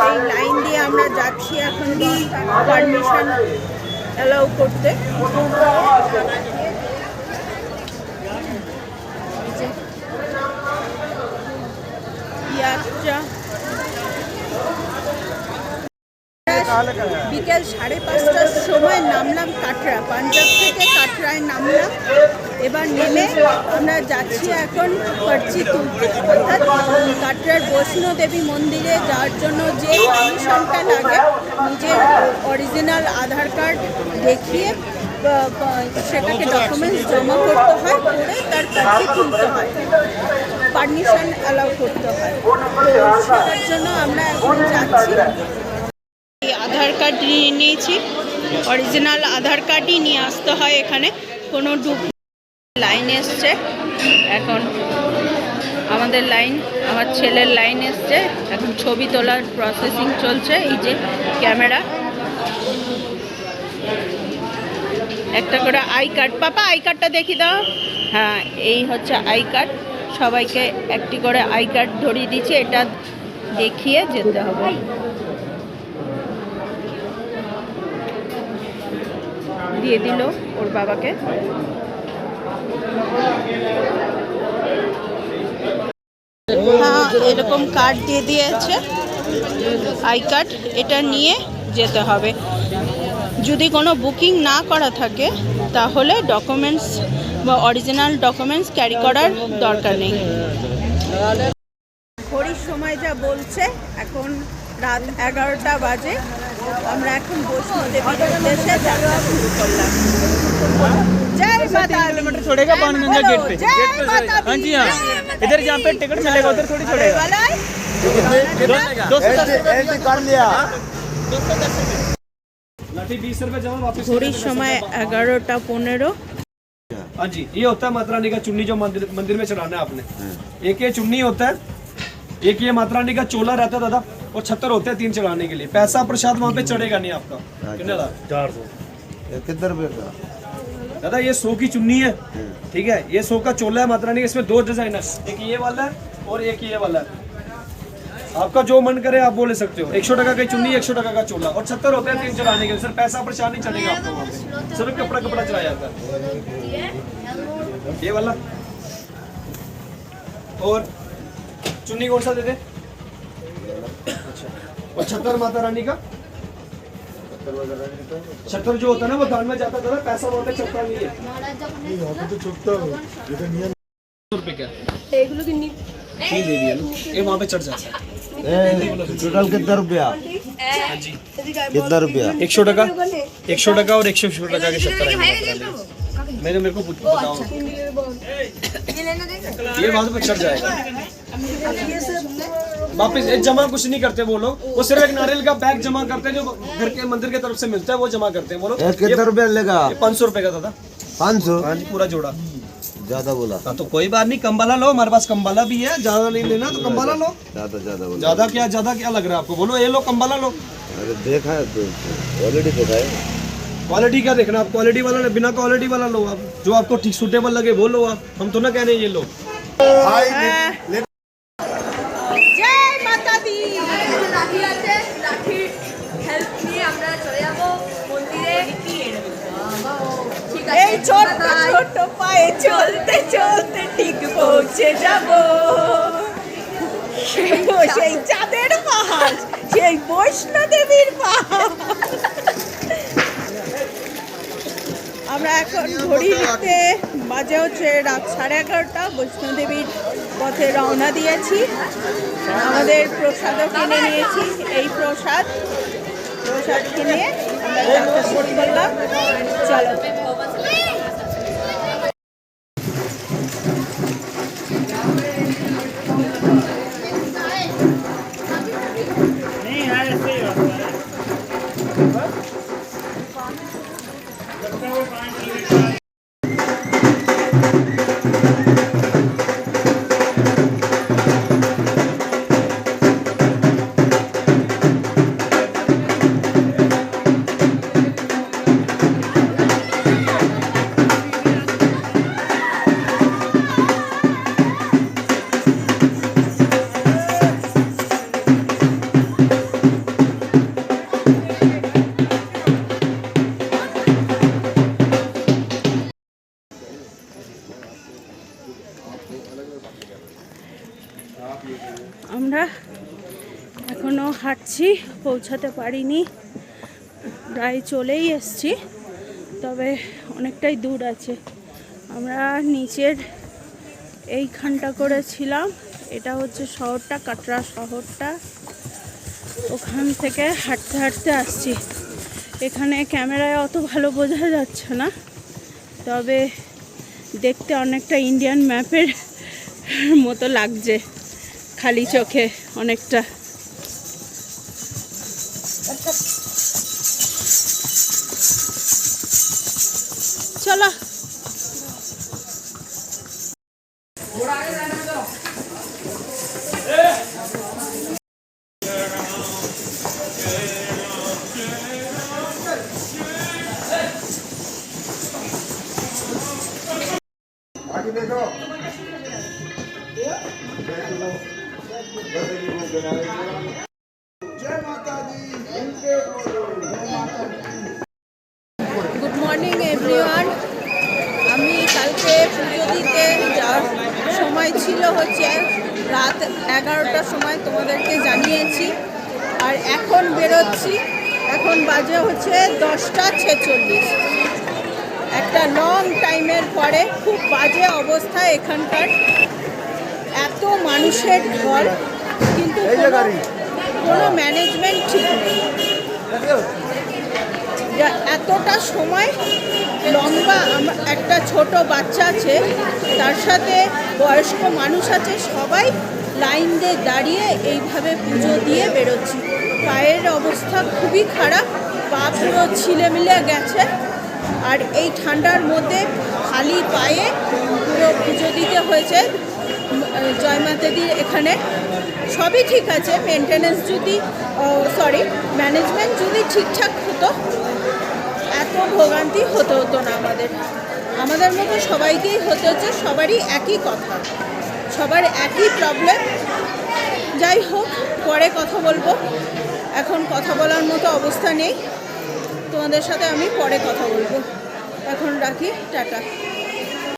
এই লাইন দিয়ে আমরা যাচ্ছি এখন পারমিশন অ্যালাউ করতে। বিকেল 5:30টার সময় নামলাম কাটরা, পাঞ্জাব থেকে কাটরায় নামলাম। এবার নেমে আমরা যাচ্ছি এখন পার্চি তুলতে, অর্থাৎ কাটরার বৈষ্ণো দেবী মন্দিরে যাওয়ার জন্য যে পারমিশনটা লাগে, নিজের অরিজিনাল আধার কার্ড দেখিয়ে সেটাকে ডকুমেন্টস জমা করতে হয়, করে তার পার্চি তুলতে হয়, পারমিশন অ্যালাউ করতে হয়। তো সেটার জন্য আমরা এখন যাচ্ছি। আধার কার্ড নিয়ে নিয়েছি, অরিজিনাল আধার কার্ডই নিয়ে আসতে হয় এখানে। কোনো লাইন এসছে এখন, আমাদের লাইন, আমার ছেলের লাইন এসছে এখন, ছবি তোলার প্রসেসিং চলছে। এই যে ক্যামেরা, একটা করে আই কার্ড, পাপা আই কার্ডটা দেখি দাও। হ্যাঁ, এই হচ্ছে আই কার্ড, সবাইকে একটি করে আই কার্ড ধরিয়ে দিচ্ছে, এটা দেখিয়ে যেতে হবে। দিয়ে দিল ওর বাবাকে। হ্যাঁ, এরকম কার্ড দিয়ে দিয়েছে, আই কার্ড, এটা নিয়ে যেতে হবে। যদি কোনো বুকিং না করা থাকে তাহলে ডকুমেন্টস বা অরিজিনাল ডকুমেন্টস ক্যারি করার দরকার নেই। ঘড়ির সময় যা বলছে এখন রাত 11টা বাজে। আমরা এখন বৈষ্ণো দেবীর উদ্দেশ্যে যাত্রা শুরু করলাম। जय माता दी। किलोमीटर छोड़ेगा पानगंगा गेट पे। हाँ जी हाँ, इधर जहाँ पे टिकट मिलेगा उधर थोड़ी छोड़ेगा। 210 कर लिया। 20 रुपए जमा वापस। घड़ीर समय 11:15। हाँ जी, ये होता है माता रानी का चुन्नी जो मंदिर में चढ़ाना है आपने। एक ये चुन्नी होता है, एक ये माता रानी का चोला रहता है दादा, और 76 होते हैं 3 चढ़ाने के लिए। पैसा प्रसाद वहाँ पे चढ़ेगा नहीं आपका। कितना 400। कितने रुपए का दादा? ये 100 की चुन्नी है, ठीक है। ये 100 का चोला है माता रानी का। इसमें 2 डिजाइनर्स, एक ये वाला है और एक ये वाला है। आपका जो मन करे आप वो ले सकते हो। 100 टका की चुन्नी, 100 टका का चोला, और 76 होते हैं 3 चढ़ाने के लिए। सर पैसा प्रसाद नहीं चढ़ेगा आपको वहाँ पे, सिर्फ कपड़ा चढ़ाया जाता है। ये वाला और चुन्नी कौन सा दे दे? अच्छा, और 76 माता रानी का। 76 जो होता है ना वो दान में जाता था, पैसा वहाँ पे चढ़ता नहीं है। ₹100 क्या? तीन दे दिया, ये वहाँ पे चढ़ जाता है। टोटल कितना रुपया? हाँ जी, कितना रुपया? 100 टका, 100 टका और 100 टका के 70 मेरे को बताओ। ये वहाँ पे चढ़ जाएगा वापिस। जमा कुछ नहीं करते वो लोग, वो सिर्फ एक नारियल का बैग जमा करते हैं जो घर के मंदिर की तरफ से मिलता है, वो जमा करते हैं वो लोग। कितना रुपया लेगा? 500 रुपए का दादा। 500? हाँ जी, पूरा जोड़ा। ज्यादा बोला। हाँ तो कोई बात नहीं, कम्बाला लो, हमारे पास कम्बाला भी है। ज्यादा नहीं लेना तो कम्बाला लो। ज्यादा बोला। ज्यादा क्या लग रहा है आपको? बोलो ये लो, कम्बाला लो। अरे देखा है तो ऑलरेडी देखा है। क्वालिटी क्या देखना आप? क्वालिटी वाला, बिना क्वालिटी वाला लो आप, जो आपको ठीक सूटेबल लगे वो लो आप। हम तो ना कह रहे ये लो। जय माता दी। হেল্প নিয়ে আমরা চলে যাব মন্দিরে। এই ছোট্ট ছোট্ট পায়ে চলতে চলতে ঠিক পৌঁছে যাব সেই চাঁদের পাহাড়, সেই বৈষ্ণো দেবীর পাহাড়। আমরা এখন ঘড়িতে বাজে হচ্ছে রাত 11:30। বৈষ্ণো দেবীর পথে রওনা দিয়েছি। আমাদের প্রসাদও কিনে নিয়েছি। এই প্রসাদ কিনে আমরা যাত্রা শুরু করলাম। চলো। আমরা এখনও হাঁটছি, পৌঁছাতে পারিনি, প্রায় চলেই এসছি, তবে অনেকটাই দূর আছে। আমরা নিচের এইখানটা করেছিলাম, এটা হচ্ছে শহরটা, কাটরা শহরটা, ওখান থেকে হাঁটতে হাঁটতে আসছি। এখানে ক্যামেরায় অত ভালো বোঝা যাচ্ছে না, তবে দেখতে অনেকটা ইন্ডিয়ান ম্যাপের মতো লাগছে খালি চোখে অনেকটা। চলো গুড মর্নিং এভরিওয়ান। আমি কালকে পুজো দিতে যাওয়ার সময় ছিল হচ্ছে রাত 11টার সময়, তোমাদেরকে জানিয়েছি। আর এখন বেরোচ্ছি, এখন বাজে হচ্ছে 10:46। একটা লং টাইমের পরে খুব বাজে অবস্থা এখানকার, এত মানুষের ঢল, কিন্তু কোনো ম্যানেজমেন্ট ঠিক নেই। এতটা সময় লম্বা, একটা ছোট বাচ্চা আছে, তার সাথে বয়স্ক মানুষ আছে, সবাই লাইন দিয়ে দাঁড়িয়ে এইভাবে পুজো দিয়ে বেরোচ্ছি। পায়ের অবস্থা খুবই খারাপ, পা পুরো ছিলেমিলে গেছে। আর এই ঠান্ডার মধ্যে খালি পায়ে পুরো পুজো দিতে হয়েছে জয়মাতাদির এখানে। সবই ঠিক আছে, মেনটেনেন্স যদি ম্যানেজমেন্ট যদি ঠিকঠাক হতো, এত ভোগান্তি হতো না আমাদের মতো সবাইকেই হতে হচ্ছে। সবারই একই কথা, সবার একই প্রবলেম। যাই হোক, পরে কথা বলবো, এখন কথা বলার মতো অবস্থা নেই। তোমাদের সাথে আমি পরে কথা বলবো, এখন রাখি, টাটা।